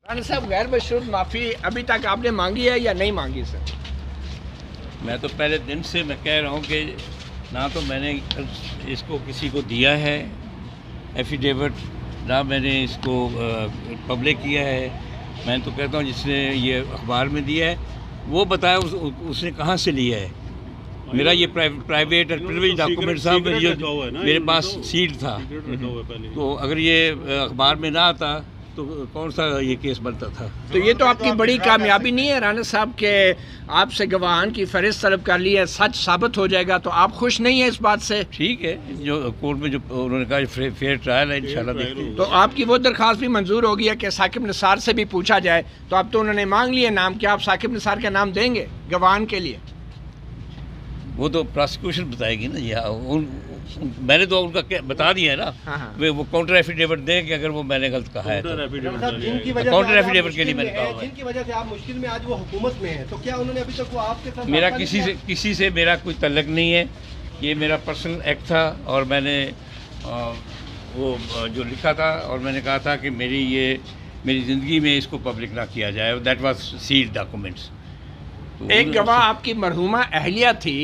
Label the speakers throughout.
Speaker 1: राणा साहब, गैर मशरूत माफ़ी अभी तक आपने मांगी है या नहीं मांगी सर?
Speaker 2: मैं तो पहले दिन से मैं कह रहा हूँ कि ना तो मैंने इसको किसी को दिया है एफिडेविट, ना मैंने इसको पब्लिक किया है। मैं तो कहता हूँ जिसने ये अखबार में दिया है वो बताया उसने कहाँ से लिया है। मेरा ये प्राइवेट और प्रिविलेज डॉक्यूमेंट साहब मेरे पास सील था, तो अगर ये अखबार में ना आता तो कौन सा ये केस बनता था।
Speaker 1: तो ये तो आपकी बड़ी कामयाबी नहीं है राणा साहब के आपसे गवाहान की फहरिस्त तलब कर ली है, सच साबित हो जाएगा, तो आप खुश नहीं है इस बात से?
Speaker 2: ठीक है, जो कोर्ट में जो उन्होंने कहा फेयर ट्रायल है, इंशाल्लाह देखते हैं।
Speaker 1: तो आपकी वो दरख्वास्त भी मंजूर हो गई है कि साकिब निसार से भी पूछा जाए, तो अब तो उन्होंने मांग लिए नाम, क्या आप साकिब निसार का नाम देंगे गवाहान के लिए?
Speaker 2: वो तो प्रोसिक्यूशन बताएगी ना। या मैंने तो उनका बता दिया है ना।
Speaker 1: हाँ।
Speaker 2: वो काउंटर एफिडेविट दें कि अगर वो मैंने गलत कहा है तो काउंटर एफिडेविट के लिए मैंने कहा है।
Speaker 3: जिनकी वजह से आप मुश्किल में आज वो हुकूमत में है, तो क्या उन्होंने अभी तक वो आपके साथ?
Speaker 2: मेरा किसी से मेरा कोई तल्लक नहीं है, ये मेरा पर्सनल एक्ट था और मैंने वो जो लिखा था और मैंने कहा था कि मेरी ज़िंदगी में इसको पब्लिक ना किया जाए। That was sealed documents.
Speaker 1: एक गवाह आपकी मरहूमा अहलिया थी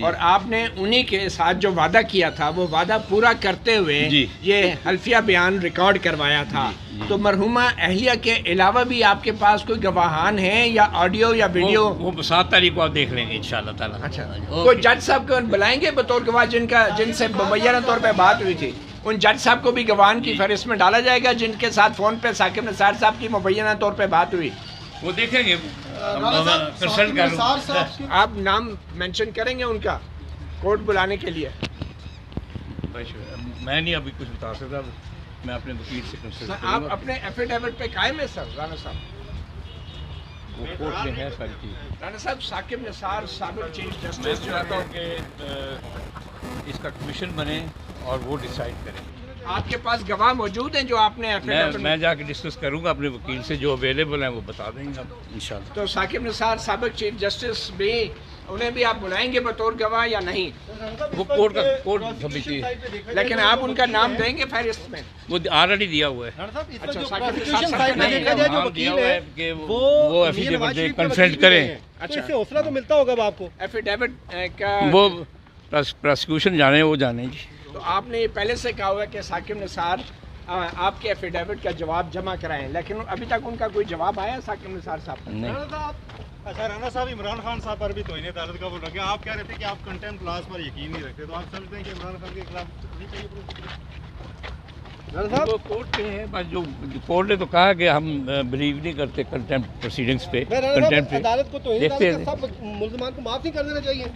Speaker 1: और आपने उन्हीं के साथ जो वादा किया था वो वादा पूरा करते हुए ये हल्फिया बयान रिकॉर्ड करवाया था। तो मरहूमा अहलिया के अलावा भी आपके पास कोई गवाहान हैं या ऑडियो या वीडियो?
Speaker 2: वो 7 तारीख को आप देख लेंगे इंशाल्लाह ताला।
Speaker 1: अच्छा, कोई जज साहब को बुलाएंगे बतौर गवाह जिनसे मुबैना तौर पर बात हुई थी? उन जज साहब को भी गवाहान की फहरिस्त में डाला जाएगा जिनके साथ फ़ोन पे साकिब निसार साहब की मुबैना तौर पर बात हुई?
Speaker 2: वो देखेंगे, कंसल्ट कर।
Speaker 1: आप नाम मेंशन करेंगे उनका कोर्ट बुलाने के लिए?
Speaker 2: मैं नहीं अभी कुछ बता सकता, मैं अपने वकील से कंसल्ट करूंगा।
Speaker 1: आप अपने एफिडेविट पे कायम है सर राणा साहब?
Speaker 2: वो कोर्ट में है सारी चीज़।
Speaker 1: राणा साहब, साकिब निसार साबिक चीफ
Speaker 2: मैं
Speaker 1: जस्टिस
Speaker 2: चाहता हूँ कि इसका कमीशन बने और वो डिसाइड करें।
Speaker 1: आपके पास गवाह मौजूद हैं जो आपने एफिडेविट?
Speaker 2: मैं जाके डिस्कस करूंगा अपने वकील से, जो अवेलेबल हैं वो बता देंगे आप इंशाल्लाह।
Speaker 1: तो साकिब निसार साबिक चीफ जस्टिस भी, उन्हें भी आप बुलाएंगे बतौर गवाह या नहीं?
Speaker 2: वो कोर्ट समिति,
Speaker 1: लेकिन आप उनका नाम देंगे फहरिस्त में?
Speaker 2: वो ऑलरेडी दिया हुआ है।
Speaker 1: अच्छा, साकिब निसार साहब का
Speaker 3: देखा जाए जो
Speaker 2: नाम दिया
Speaker 3: वकील
Speaker 2: हुआ
Speaker 3: है
Speaker 2: है कि
Speaker 3: वो
Speaker 2: एफिडेविट दे, कंसेंट करें।
Speaker 3: अच्छा, इससे हौसला तो मिलता होगा अब आपको।
Speaker 1: एफिडेविट का
Speaker 2: वो प्रोसिक्यूशन जाने वो जाने जी।
Speaker 1: तो आपने ये पहले से कहा हुआ है कि साकिब निसार आपके एफिडेविट का जवाब जमा कराएं, लेकिन अभी तक उनका कोई जवाब आया साकिब निसार साहब का?
Speaker 2: नहीं।
Speaker 4: अच्छा राणा साहब, इमरान खान साहब पर भी तौहीन अदालत का बोल रखे, आप कह रहे थे कि आप कंटेम्प्ट लॉज पर यकीन नहीं रखते, तो आप समझते हैं कि इमरान खान के खिलाफ नहीं चाहिए प्रूफ?
Speaker 2: वो कोर्ट पे है, बस जो कोर्ट ने तो कहा कि हम बिलीव नहीं करते कंटेम्प्ट प्रोसीडिंग्स पे। कंटेम्प्ट
Speaker 3: अदालत को तो
Speaker 2: देखते हैं।
Speaker 3: सब मुल्ज़मान को माफ़ नहीं कर देना चाहिए।